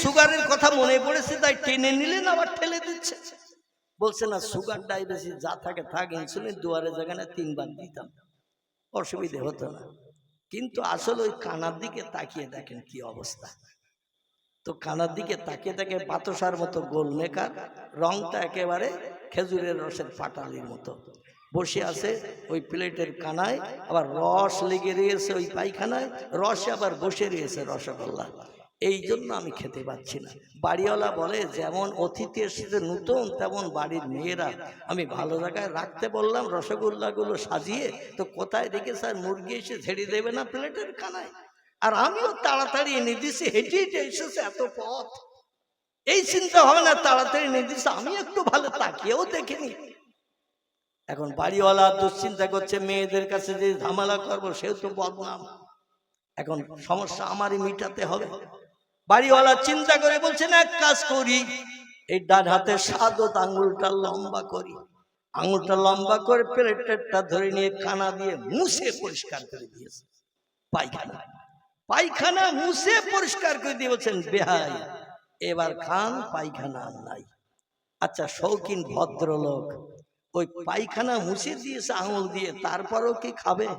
সুগারের কথা মনে পড়েছে তাই টেনে নিলেন আবার ঠেলে দিচ্ছে। বলছে না সুগার ডায়াবেটিস যা থাকে থাক, ইনসুলিন দুয়ারে জায়গায় 3 বার দিতাম, অসুবিধে হতো না। কিন্তু আসলে ওই কানার দিকে তাকিয়ে দেখেন কি অবস্থা। তো কানার দিকে তাকিয়ে দেখে বাতাসার মতো গোল মেকার, রংটা একেবারে খেজুরের রসের পাটালির মতো বসে আছে ওই প্লেটের কানায়, আবার রস লেগে রয়েছে ওই পায়খানায়, রসে আবার বসে রয়েছে রসগোল্লা। এই জন্য আমি খেতে পাচ্ছি না। বাড়িওয়ালা বলে যেমন অতিথি এসেছে নতুন তেমন বাড়ির মেয়েরা, আমি ভালো জায়গায় রাখতে বললাম রসগোল্লাগুলো সাজিয়ে, তো কোথায় রেখে স্যার মুরগি এসে ঝেড়ে দেবে না প্লেটের কানায়, আর আমিও তাড়াতাড়ি এনে দিছি, হেঁটে হেঁটে এসেছে এত পথ, এই চিন্তা হবে না তাড়াতাড়ি এনে দিছে, আমি একটু ভালো তাকিয়েও দেখিনি। এখন বাড়িওয়ালা দুশ্চিন্তা করছে মেয়েদের কাছে যে ঝামেলা করবো সেও তো বদনাম, এখন সমস্যা আমারই মিটাতে হবে। বাড়িওয়ালা চিন্তা করে বলছেন এক কাজ করি, এই ডান হাতের সাদত আঙুলটা লম্বা করি, আঙুলটা লম্বা করে প্লেটটা ধরে নিয়ে কানা দিয়ে মুছে পরিষ্কার করে দিয়েছে পায়খানা, পায়খানা মুছে পরিষ্কার করে দিয়ে বলছেন বেহাই এবার খান, পায়খানা আর নাই। আচ্ছা শৌখিন ভদ্রলোক ওই পায়খানা মুছে দিয়েছে আঙুল দিয়ে, তারপরও কি খাবে?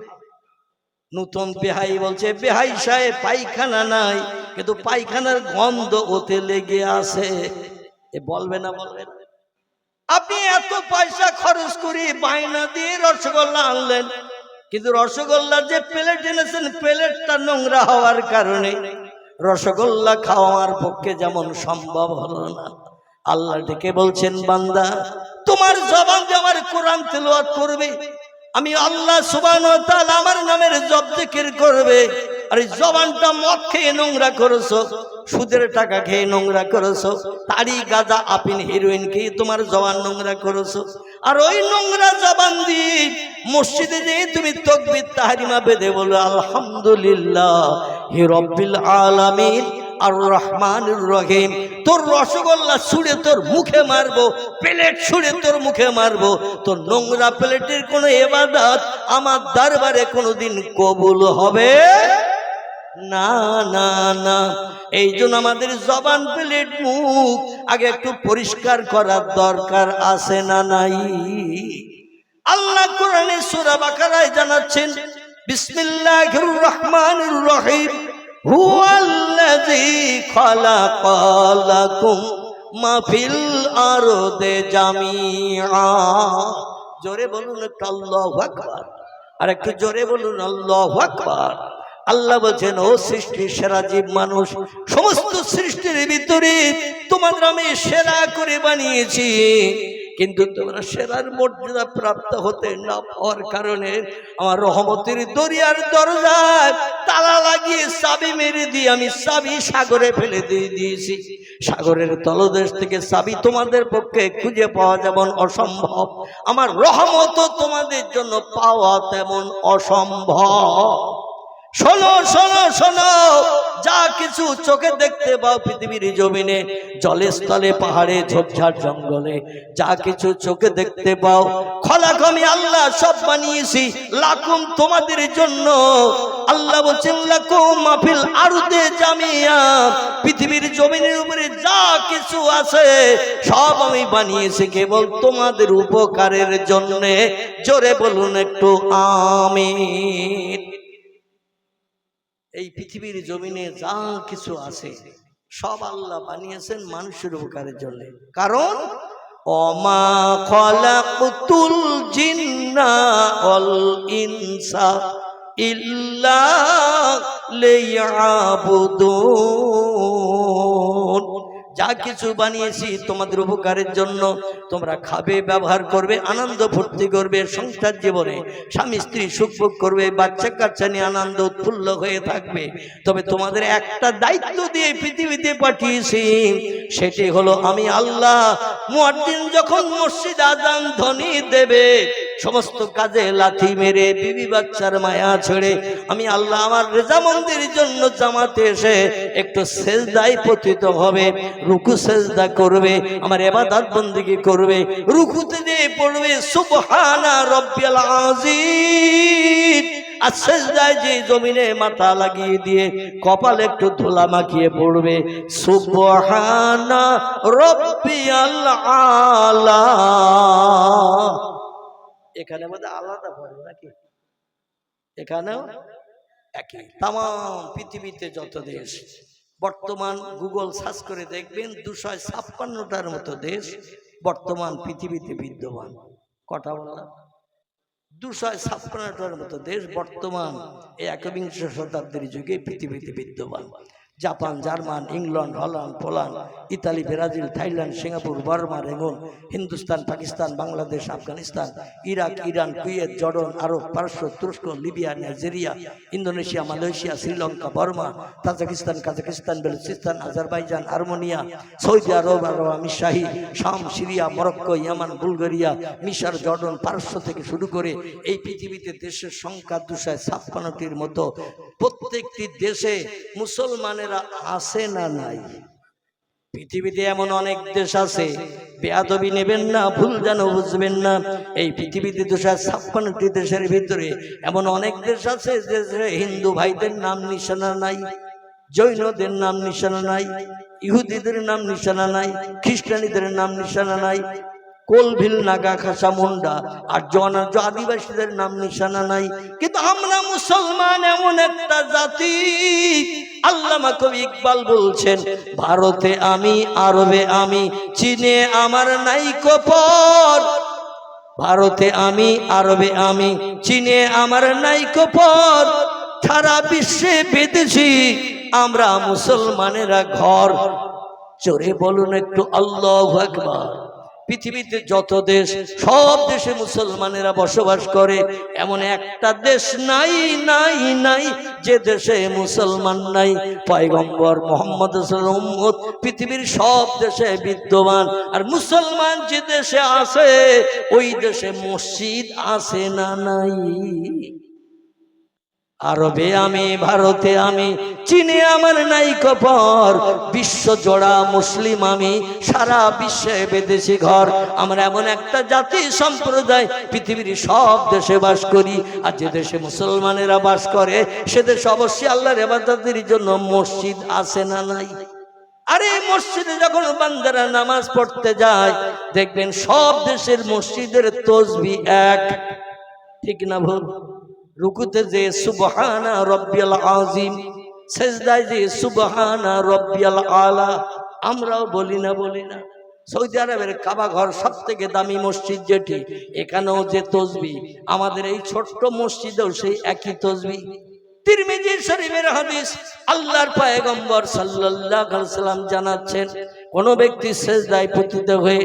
নতুন বেহাই বলছে বেহাই সাহেব পায়খানা নাই, কিন্তু পায়খানার গন্ধ ওতে লেগে আছে। এ বলবে না বলবে না? আপনি এত পয়সা খরচ করে বায়না দিয়ে রসগোল্লা আনলেন, কিন্তু রসগোল্লার যে প্লেট এনেছেন প্লেটটা নোংরা হওয়ার কারণে রসগোল্লা খাওয়ার পক্ষে যেমন সম্ভব হলো না। আল্লাহ ডেকে বলছেন বান্দা তোমার জবান যে আমার কোরআন তেলাওয়াত করবে, আমি আল্লাহ সুবহানাহু ওয়া তাআলা আমার নামের জপ জিকির করবে, আর এই জবানটা মদ খেয়ে নোংরা করেছো, সুদের টাকা খেয়ে নোংরা করেছো, তাড়ি গাঁজা আপিন হিরোইন খেয়ে তোমার জবান নোংরা করেছো, আর ওই নোংরা জবান দিয়ে মসজিদে যেয়ে তুমি তাকবীর তাহরিমা বেঁধে বলো আলহামদুলিল্লাহি রাব্বিল আলামিন আর রহমানুর রহিম, তোর রসগোল্লা ছুঁড়ে তোর মুখে মারবো, প্লেট ছুঁড়ে তোর মুখে মারবো, তোর নোংরা প্লেটের কোনো ইবাদত আমার দরবারে কোনোদিন কবুল হবে না না না। এই জন্য আমাদের জবান প্লেট মুখ আগে একটু পরিষ্কার করার দরকার আছে না নাই? আল্লাহ কোরআনে সূরা বাকারায় জানাচ্ছেন বিসমিল্লাহির রহমানির রহিম হুয়াল্লাযী খালাকা লাকুম মা ফিল আরদি জামিআ। জোরে বলুন একটু আল্লাহু আকবার, আর একটু জোরে বলুন আল্লাহু আকবার। আল্লাহ বলছেন ও সৃষ্টির সেরা জীব মানুষ, সমস্ত সৃষ্টির ভিতরে তোমাদের আমি সেরা করে বানিয়েছি, কিন্তু তোমরা সেরার মর্যাদা প্রাপ্ত হতে না পাওয়ার কারণে আমার রহমতের দরিয়ার দরজায় তালা লাগিয়ে চাবি মেরে দিয়ে আমি চাবি সাগরে ফেলে দিয়েছি। সাগরের তলদেশ থেকে চাবি তোমাদের পক্ষে খুঁজে পাওয়া যেমন অসম্ভব, আমার রহমতও তোমাদের জন্য পাওয়া তেমন অসম্ভব। শোনো শোনো শোনো, যা কিছু চোখে দেখতে পাও পৃথিবীর জমিনে, জলে স্থলে পাহাড়ে ঝোপঝাড় জঙ্গলে যা কিছু চোখে দেখতে পাও খলাক আমি আল্লাহ সব বানিয়েছি লাকুম তোমাদের জন্য। আল্লাহ বলছেন লাকুম মাফিল আরদে জামিয়া, পৃথিবীর জমিনের উপরে যা কিছু আছে সব আমি বানিয়েছি কেবল তোমাদের উপকারের জন্য। জোরে বলুন একটু আমিন। এই পৃথিবীর জমিনে যা কিছু আছে সব আল্লাহ বানিয়েছেন মানুষের উপকারের জন্য, কারণ ওমা খালাকতুল জিন্না ওয়াল ইনসা ইল্লা লিয়াবুদুন। যা কিছু বানিয়েছি তোমাদের উপকারের জন্য, তোমরা খাবে, ব্যবহার করবে, আনন্দ ফুর্তি করবে, সংসার জীবনে স্বামী স্ত্রী সুখ ভোগ করবে, বাচ্চা কাচ্চা নিয়ে আনন্দ উৎফুল্ল হয়ে থাকবে। তবে তোমাদের একটা দায়িত্ব দিয়ে পৃথিবীতে পাঠিয়েছি, সেটি হলো আমি আল্লাহ মুয়াজ্জিন যখন মসজিদ আযান ধ্বনি দেবে সমস্ত কাজে লাথি মেরে বিবি বাচ্চার মায়া ছেড়ে আমি আল্লাহ আমার রেজামন্দির জন্য জামাতে এসে একটু সেজদায় পতিত হবে, রুকু সেজদা করবে, আমার ইবাদত বন্দেগী করবে, রুকুতে দিয়ে পড়বে সুবহানা রাব্বিয়াল আযীম আর সেজদায় যে জমিনে মাথা লাগিয়ে দিয়ে কপালে একটু ধুলা মাখিয়ে পড়বে সুবহানা রাব্বিয়াল আলা। এখানে বোধহয় আলাদা পড়ে নাকি? এখানেও একই। তাম পৃথিবীতে যত দেশ, বর্তমান গুগল সার্চ করে দেখবেন 256টার মতো দেশ বর্তমান পৃথিবীতে বিদ্যমান। কথা বললাম, 256টার মতো দেশ বর্তমান এই একবিংশ শতাব্দীর যুগে পৃথিবীতে বিদ্যমান। Japan, German, England, Holland, Poland, Italy, Brazil, Thailand, Singapore, Burma, Rangoon, Hindustan, Pakistan, Bangladesh, Afghanistan, Iraq, Iran, Kuwait, Jordan, Arab, পারস্য, তুরস্ক, Libya, Nigeria, Indonesia, Malaysia, Sri Lanka, Burma, Tajikistan, Kazakhstan, Balochistan, Azerbaijan, Armenia, Saudi Arab, আমির শাহী, শাম, সিরিয়া, মরক্কো, ইয়ামান, বুলগেরিয়া, মিশর, Jordan, পারস্য থেকে শুরু করে এই পৃথিবীতে দেশের সংখ্যা 256টির মতো। প্রত্যেকটি দেশে মুসলমানের আছে না নাই? পৃথিবীতে এমন অনেক দেশ আছে, বেয়াদবি নেবেন না, ভুল যেন বুঝবেন না। এই পৃথিবীতে 256টি দেশের ভিতরে এমন অনেক দেশ আছে যে হিন্দু ভাইদের নাম নিশানা নাই, জৈনদের নাম নিশানা নাই, ইহুদিদের নাম নিশানা নাই, খ্রিস্টানীদের নাম নিশানা নাই, কোলভিল, নাগা, খাসা, মুন্ডা আর জনার্য আদিবাসীদের নাম নিশানা নাই। কিন্তু আমরা মুসলমান এমন একটা জাতি, আল্লামা কবি ইকবাল বলছেন, ভারতে আমি, আরবে আমি, চীনে আমার নাইকো পর। ভারতে আমি, আরবে আমি, চীনে আমার নাইকো পর, সারা বিশ্বে বেঁধেছি আমরা মুসলমানেরা ঘর। জোরে বলুন একটু আল্লাহু আকবার। পৃথিবীতে যত দেশ, সব দেশে মুসলমানেরা বসবাস করে। এমন একটা দেশ নাই নাই নাই যে দেশে মুসলমান নাই। পয়গম্বর মুহাম্মদ সাল্লাল্লাহু আলাইহি ওয়াসাল্লাম পৃথিবীর সব দেশে বিদ্যমান। আর মুসলমান যে দেশে আছে ওই দেশে মসজিদ আছে না নাই? আরবে আমি, ভারতে আমি, চীনে আমার নাইকো পর, বিশ্ব জোড়া মুসলিম আমি, সারা বিশ্বে বেঁধেছি ঘর। আমরা এমন একটা জাতি সম্প্রদায় পৃথিবীর সব দেশে বাস করি। আর যে দেশে মুসলমানেরা বাস করে সে দেশে অবশ্যই আল্লাহর ইবাদতের জন্য মসজিদ আছে না নাই? আরে মসজিদে যখন বান্দারা নামাজ পড়তে যায় দেখবেন সব দেশের মসজিদের তাসবিহ এক, ঠিক না ভুল? রুকুতে যে সুবহানা রব্বিয়াল আযীম, সিজদায় যে সুবহানা রব্বিয়াল আলা। আমরাও বলি না? বলি না? সৌদি আরবের কাবা ঘর সব থেকে দামি মসজিদ যেটি, এখানেও যে তাসবিহ, আমাদের এই ছোট্ট মসজিদেও সেই একই তাসবিহ। তিরমিজি শরীফের হাদিস, আল্লাহর পয়গম্বর সাল্লাল্লাহু আলাইহি ওয়াসাল্লাম জানাচ্ছেন, কোন ব্যক্তি সিজদায় পতিত হয়ে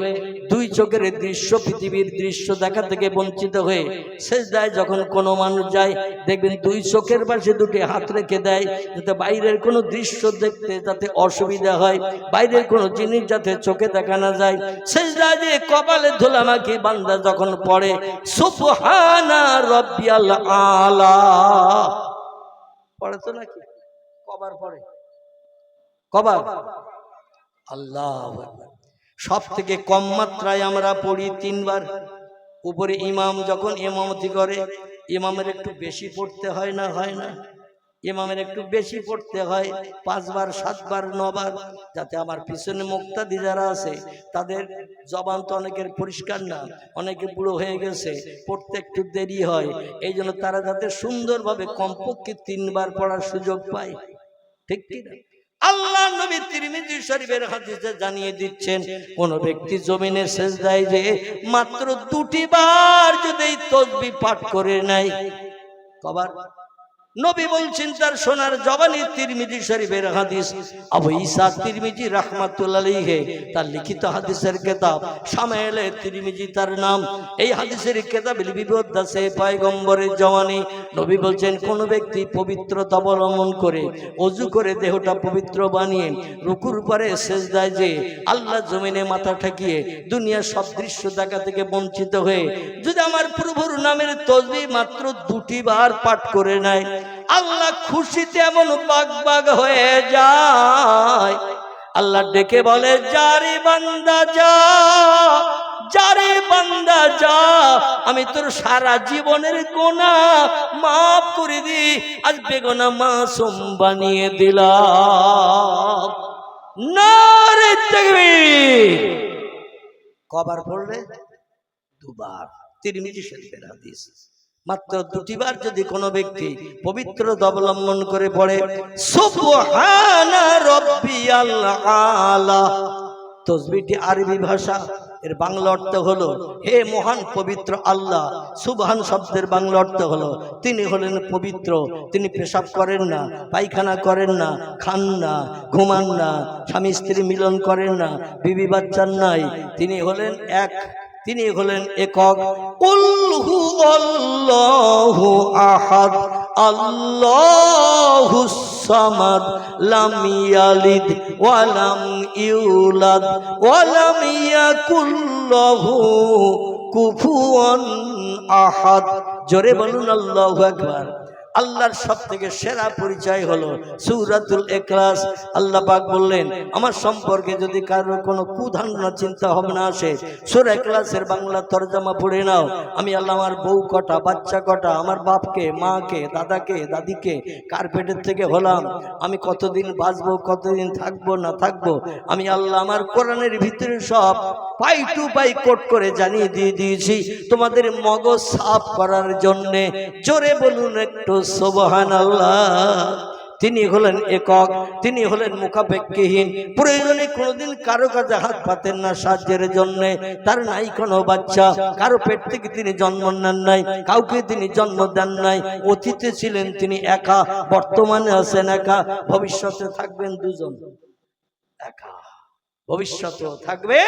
দুই চোখের দৃশ্য, পৃথিবীর দৃশ্য দেখা থেকে বঞ্চিত হয়ে সিজদায় যখন কোনো মানুষ যায় দেখবেন দুই চোখের পাশে দুটি হাত রেখে দেয়, যাতে বাইরের কোনো দৃশ্য দেখতে যাতে অসুবিধা হয়, বাইরের কোনো জিনিস যাতে চোখে দেখা না যায়। সিজদায় যে কপালে ধুলা মাখি বান্দা যখন পড়ে সুবহানা রাব্বিয়াল আলা, পড়ে তো নাকি? কবার পড়ে? কবার? আল্লাহু আকবার। সব থেকে কম মাত্রায় আমরা পড়ি 3 বার। উপরে ইমাম যখন ইমামতি করে, ইমামের একটু বেশি পড়তে হয় না? হয় না? ইমামের একটু বেশি পড়তে হয় 5 বার, 7 বার, 9 বার, যাতে আমার পিছনে মুক্তাদি যারা আছে তাদের জবান তো অনেকের পরিষ্কার না, অনেকে বুড়ো হয়ে গেছে, পড়তে একটু দেরি হয়। এই জন্য তারা যাতে সুন্দরভাবে কমপক্ষে 3 বার পড়ার সুযোগ পায়, ঠিক কি না? আল্লাহ নবী তিরমিজি শরীফের হাদিসে জানিয়ে দিচ্ছেন, কোন ব্যক্তি জমিনে সিজদায় যে মাত্র 2টি বার যদি তাসবিহ পাঠ করে নাই, কবার? নবী বলছেন তার সোনার জবানি। তিরমিজি শরীফের হাদিস, আবু ঈসা তিরমিজি রাহমাতুল্লাহ আলাইহি তার লিখিত হাদিসের কিতাব শামায়েলে তিরমিজি তার নাম। এই হাদিসের কিতাবে বিবৃত আছে পয়গম্বরের জবানি। নবী বলছেন, কোন ব্যক্তি পবিত্রতা অবলম্বন করে ওযু করে দেহটা পবিত্র বানিয়ে রুকুর পরে সিজদায় যে আল্লাহ জমিনে মাথা ঠেকিয়ে দুনিয়ার সব দৃশ্য দেখা থেকে বঞ্চিত হয়ে যদি আমার প্রভুর নামের তাসবিহ মাত্র 2টি বার পাঠ করে নেয়, আল্লাহ খুশিতে এমন বাগ হয়ে যায়, আল্লাহ ডেকে বলে, যারে বান্দা যা, যারে বান্দা যা, আমি তোর সারা জীবনের গুনাহ মাফ করে দি, আজ বেগুনা মাসুম বানিয়ে দিলাম। নারে তাকবীর। কবার পড়লে? দুবার। তিরমিজি শরীফের হাদিস। মাত্র দুটিবার যদি কোনো ব্যক্তি পবিত্র অবলম্বন করে পড়ে সুবহানা রাব্বিয়াল আলা, তাসবিহটি আরবি ভাষা, এর বাংলা অর্থ হলো হে মহান পবিত্র আল্লাহ। সুবহান শব্দের বাংলা অর্থ হলো তিনি হলেন পবিত্র, তিনি পেশাব করেন না, পায়খানা করেন না, খান না, ঘুমান না, স্বামী স্ত্রী মিলন করেন না, বিবি বাচ্চার নাই, তিনি হলেন এক, তিনি হলেন একক। কুল হুয়াল্লাহু আহাদ আল্লাহুস সামাদ লাম ইয়ালিদ ওয়া লাম ইউলাদ ওয়া লাম ইয়াকুল লাহু কুফুয়ান আহাদ। জোরে বলুন আল্লাহু আকবার। আল্লাহর সবথেকে সেরা পরিচয় হলো সূরাতুল ইখলাস। আল্লাহ পাক বললেন, আমার সম্পর্কে যদি কারোর কোনো কুধারণা চিন্তা ভাবনা আসে, সূরা ইখলাসের বাংলা তরজমা পড়ে নাও। আমি আল্লাহ আমার বউ কটা, বাচ্চা কটা, আমার বাপকে, মাকে, দাদাকে, দাদিকে কার পেটের থেকে হলাম, আমি কতদিন বাঁচবো, কতদিন থাকবো না থাকবো, আমি আল্লাহ আমার কোরআনের ভিতরে সব পাই টু পাই কোট করে জানিয়ে দিয়ে দিয়েছি তোমাদের মগজ সাফ করার জন্যে। জোরে বলুন একটু সুবহানাল্লাহ। তিনি হলেন একক, তিনি হলেন মুখাপেক্ষীহীন, প্রয়োজনে কোনোদিন কারো কাছে হাত পাতেন না সাহায্যের জন্যে। তার নাই কোনো বাচ্চা, কারো পেট থেকে তিনি জন্ম নেন নাই, কাউকে তিনি জন্ম দেন নাই। অতীতে ছিলেন তিনি একা, বর্তমানে আছেন একা, ভবিষ্যতে থাকবেন দুজন একা, ভবিষ্যতেও থাকবে